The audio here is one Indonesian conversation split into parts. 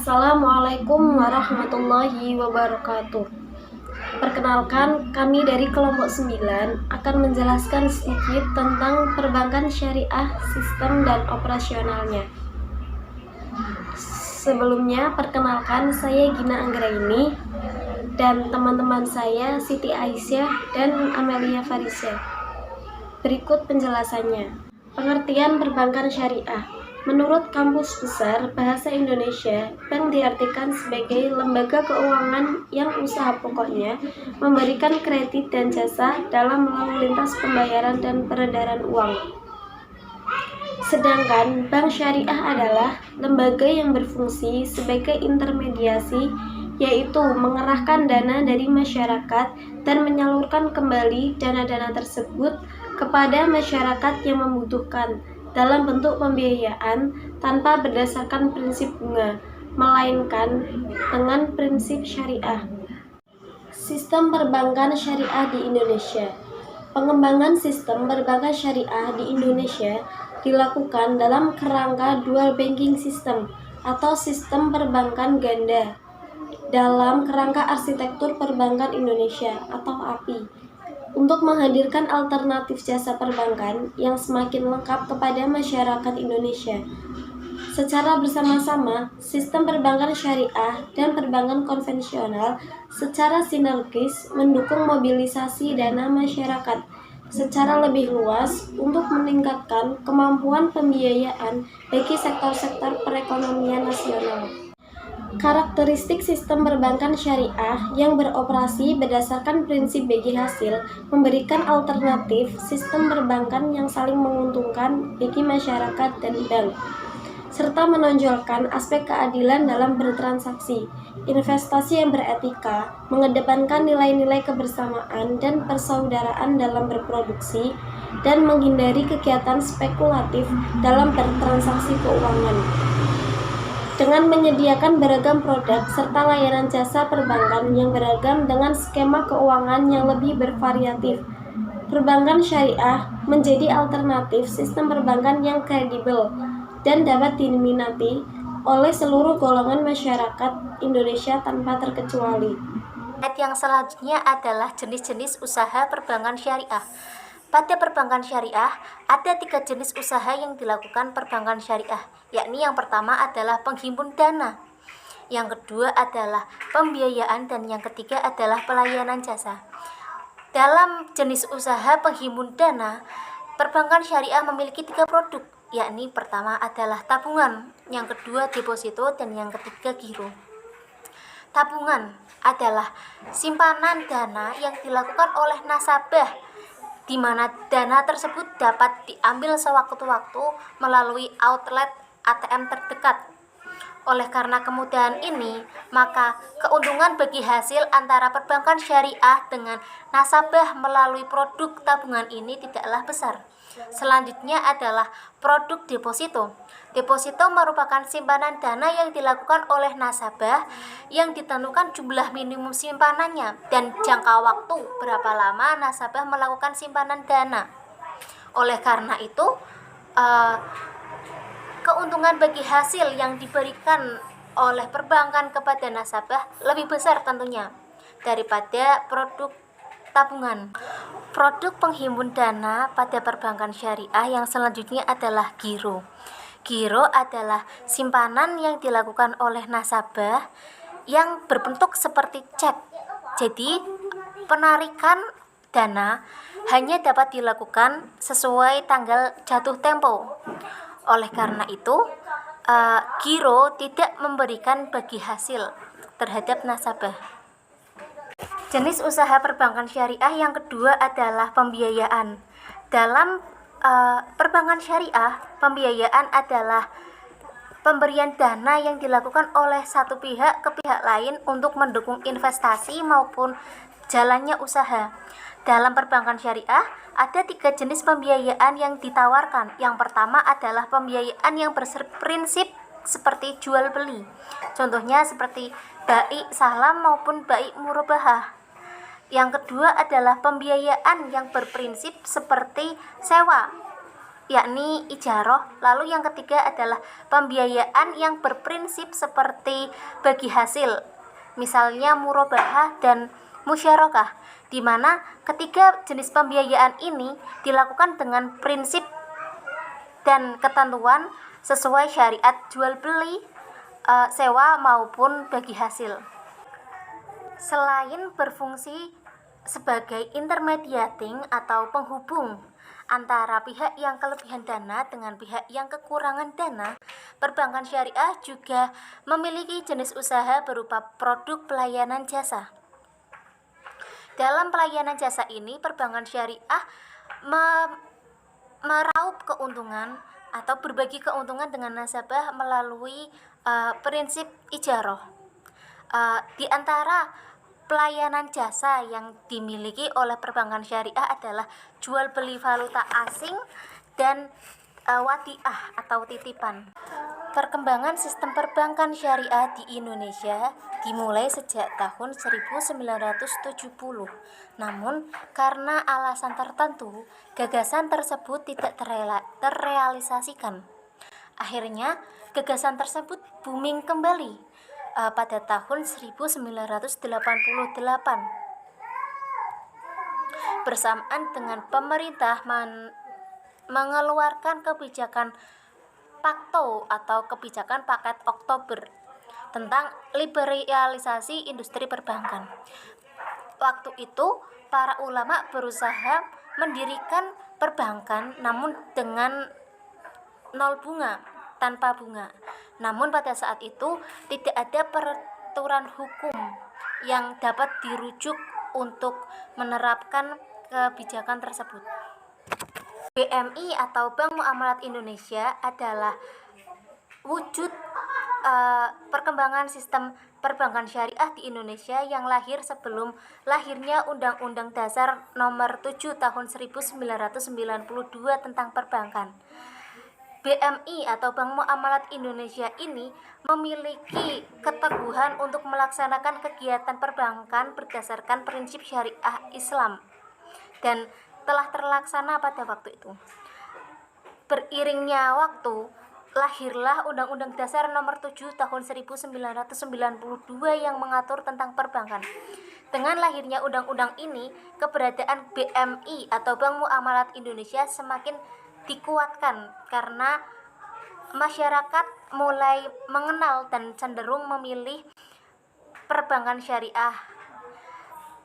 Assalamualaikum warahmatullahi wabarakatuh. Perkenalkan, kami dari kelompok 9 akan menjelaskan sedikit tentang perbankan syariah, sistem dan operasionalnya. Sebelumnya, perkenalkan, saya Gina Anggraini dan teman-teman saya Siti Aisyah dan Amelia Farisya. Berikut penjelasannya. Pengertian perbankan syariah. Menurut Kamus Besar Bahasa Indonesia, bank diartikan sebagai lembaga keuangan yang usaha pokoknya memberikan kredit dan jasa dalam lalu lintas pembayaran dan peredaran uang. Sedangkan bank syariah adalah lembaga yang berfungsi sebagai intermediasi, yaitu mengerahkan dana dari masyarakat dan menyalurkan kembali dana-dana tersebut kepada masyarakat yang membutuhkan dalam bentuk pembiayaan tanpa berdasarkan prinsip bunga, melainkan dengan prinsip syariah. Sistem perbankan syariah di Indonesia. Pengembangan sistem perbankan syariah di Indonesia dilakukan dalam kerangka dual banking system atau sistem perbankan ganda dalam kerangka arsitektur perbankan Indonesia atau API untuk menghadirkan alternatif jasa perbankan yang semakin lengkap kepada masyarakat Indonesia. Secara bersama-sama, sistem perbankan syariah dan perbankan konvensional secara sinergis mendukung mobilisasi dana masyarakat secara lebih luas untuk meningkatkan kemampuan pembiayaan bagi sektor-sektor perekonomian nasional. Karakteristik sistem perbankan syariah yang beroperasi berdasarkan prinsip bagi hasil memberikan alternatif sistem perbankan yang saling menguntungkan bagi masyarakat dan bank, serta menonjolkan aspek keadilan dalam bertransaksi, investasi yang beretika, mengedepankan nilai-nilai kebersamaan dan persaudaraan dalam berproduksi, dan menghindari kegiatan spekulatif dalam bertransaksi keuangan. Dengan menyediakan beragam produk serta layanan jasa perbankan yang beragam dengan skema keuangan yang lebih bervariatif, perbankan syariah menjadi alternatif sistem perbankan yang kredibel dan dapat diminati oleh seluruh golongan masyarakat Indonesia tanpa terkecuali. Yang selanjutnya adalah jenis-jenis usaha perbankan syariah. Pada perbankan syariah, ada 3 jenis usaha yang dilakukan perbankan syariah, yakni yang pertama adalah penghimpun dana, yang kedua adalah pembiayaan, dan yang ketiga adalah pelayanan jasa. Dalam jenis usaha penghimpun dana, perbankan syariah memiliki 3 produk, yakni pertama adalah tabungan, yang kedua deposito, dan yang ketiga giro. Tabungan adalah simpanan dana yang dilakukan oleh nasabah, di mana dana tersebut dapat diambil sewaktu-waktu melalui outlet ATM terdekat. Oleh karena kemudahan ini, maka keuntungan bagi hasil antara perbankan syariah dengan nasabah melalui produk tabungan ini tidaklah besar. Selanjutnya adalah produk deposito. Deposito merupakan simpanan dana yang dilakukan oleh nasabah yang ditentukan jumlah minimum simpanannya dan jangka waktu berapa lama nasabah melakukan simpanan dana. Oleh karena itu, keuntungan bagi hasil yang diberikan oleh perbankan kepada nasabah lebih besar tentunya daripada produk tabungan. Produk penghimpun dana pada perbankan syariah yang selanjutnya adalah giro. Giro adalah simpanan yang dilakukan oleh nasabah yang berbentuk seperti cek. Jadi, penarikan dana hanya dapat dilakukan sesuai tanggal jatuh tempo. Oleh karena itu, giro tidak memberikan bagi hasil terhadap nasabah. Jenis usaha perbankan syariah yang kedua adalah pembiayaan. Dalam perbankan syariah, pembiayaan adalah pemberian dana yang dilakukan oleh satu pihak ke pihak lain untuk mendukung investasi maupun jalannya usaha. Dalam perbankan syariah, ada 3 jenis pembiayaan yang ditawarkan. Yang pertama adalah pembiayaan yang berprinsip seperti jual beli. Contohnya seperti bai sahlam maupun bai murabahah. Yang kedua adalah pembiayaan yang berprinsip seperti sewa. yakni ijaroh. Lalu yang ketiga adalah pembiayaan yang berprinsip seperti bagi hasil, misalnya murabahah dan musyarakah, di mana ketiga jenis pembiayaan ini dilakukan dengan prinsip dan ketentuan sesuai syariat jual beli, sewa maupun bagi hasil. Selain berfungsi sebagai intermediating atau penghubung antara pihak yang kelebihan dana dengan pihak yang kekurangan dana, perbankan syariah juga memiliki jenis usaha berupa produk pelayanan jasa. Dalam pelayanan jasa ini, perbankan syariah meraup keuntungan atau berbagi keuntungan dengan nasabah melalui prinsip ijaroh. Di antara pelayanan jasa yang dimiliki oleh perbankan syariah adalah jual beli valuta asing dan wadiah atau titipan. Perkembangan sistem perbankan syariah di Indonesia dimulai sejak tahun 1970. Namun, karena alasan tertentu, gagasan tersebut tidak terrealisasikan. Akhirnya, gagasan tersebut booming kembali pada tahun 1988 bersamaan dengan pemerintah mengeluarkan kebijakan Pakto atau kebijakan Paket Oktober tentang liberalisasi industri perbankan. Waktu itu para ulama berusaha mendirikan perbankan namun dengan nol bunga, tanpa bunga. Namun pada saat itu tidak ada peraturan hukum yang dapat dirujuk untuk menerapkan kebijakan tersebut. BMI atau Bank Muamalat Indonesia adalah wujud perkembangan sistem perbankan syariah di Indonesia yang lahir sebelum lahirnya Undang-Undang Dasar Nomor 7 Tahun 1992 tentang perbankan. BMI atau Bank Muamalat Indonesia ini memiliki keteguhan untuk melaksanakan kegiatan perbankan berdasarkan prinsip syariah Islam dan telah terlaksana pada waktu itu. Beriringnya waktu, lahirlah Undang-Undang Dasar Nomor 7 Tahun 1992 yang mengatur tentang perbankan. Dengan lahirnya undang-undang ini, keberadaan BMI atau Bank Muamalat Indonesia semakin dikuatkan karena masyarakat mulai mengenal dan cenderung memilih perbankan syariah.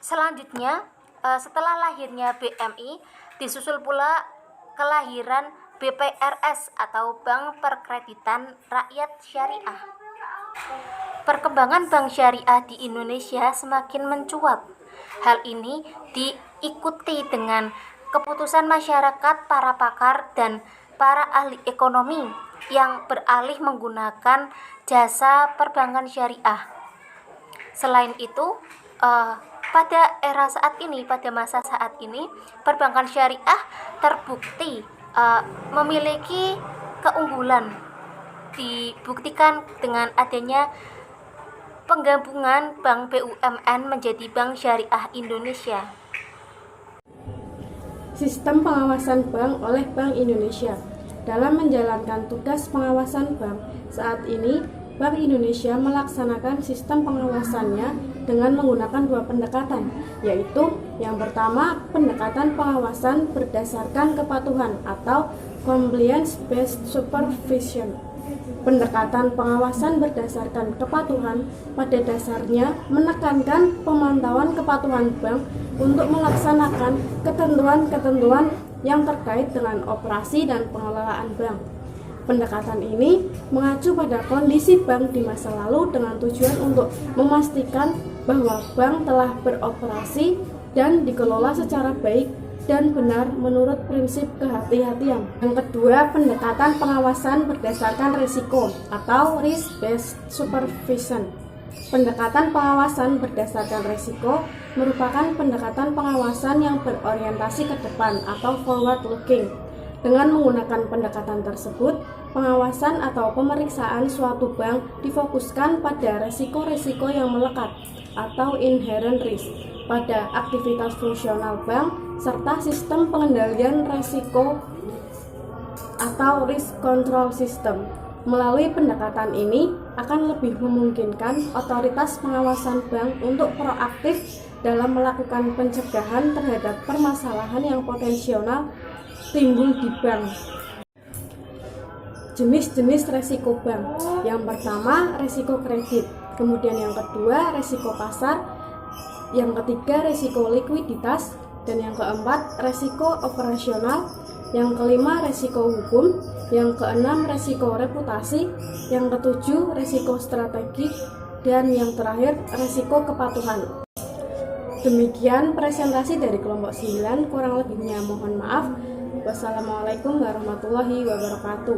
Selanjutnya, setelah lahirnya BMI, disusul pula kelahiran BPRS atau Bank Perkreditan Rakyat Syariah. Perkembangan bank syariah di Indonesia semakin mencuat. Hal ini diikuti dengan keputusan masyarakat, para pakar, dan para ahli ekonomi yang beralih menggunakan jasa perbankan syariah. Selain itu, pada masa saat ini, perbankan syariah terbukti memiliki keunggulan. Dibuktikan dengan adanya penggabungan Bank BUMN menjadi Bank Syariah Indonesia. Sistem pengawasan bank oleh Bank Indonesia. Dalam menjalankan tugas pengawasan bank, saat ini Bank Indonesia melaksanakan sistem pengawasannya dengan menggunakan dua pendekatan, yaitu yang pertama pendekatan pengawasan berdasarkan kepatuhan atau compliance-based supervision. Pendekatan pengawasan berdasarkan kepatuhan pada dasarnya menekankan pemantauan kepatuhan bank untuk melaksanakan ketentuan-ketentuan yang terkait dengan operasi dan pengelolaan bank. Pendekatan ini mengacu pada kondisi bank di masa lalu dengan tujuan untuk memastikan bahwa bank telah beroperasi dan dikelola secara baik dan benar menurut prinsip kehati-hatian. Yang kedua, pendekatan pengawasan berdasarkan risiko atau risk-based supervision. Pendekatan pengawasan berdasarkan risiko merupakan pendekatan pengawasan yang berorientasi ke depan atau forward looking. Dengan menggunakan pendekatan tersebut, pengawasan atau pemeriksaan suatu bank difokuskan pada risiko-risiko yang melekat atau inherent risk pada aktivitas fungsional bank serta sistem pengendalian risiko atau risk control system. Melalui pendekatan ini akan lebih memungkinkan otoritas pengawasan bank untuk proaktif dalam melakukan pencegahan terhadap permasalahan yang potensial timbul di bank. Jenis-jenis resiko bank. Yang pertama, resiko kredit. Kemudian yang kedua, resiko pasar. Yang ketiga, resiko likuiditas. Dan yang keempat, resiko operasional. Yang kelima, resiko hukum. Yang keenam, resiko reputasi. Yang ketujuh, resiko strategik. Dan yang terakhir, resiko kepatuhan. Demikian presentasi dari kelompok 9, kurang lebihnya mohon maaf. Wassalamualaikum warahmatullahi wabarakatuh.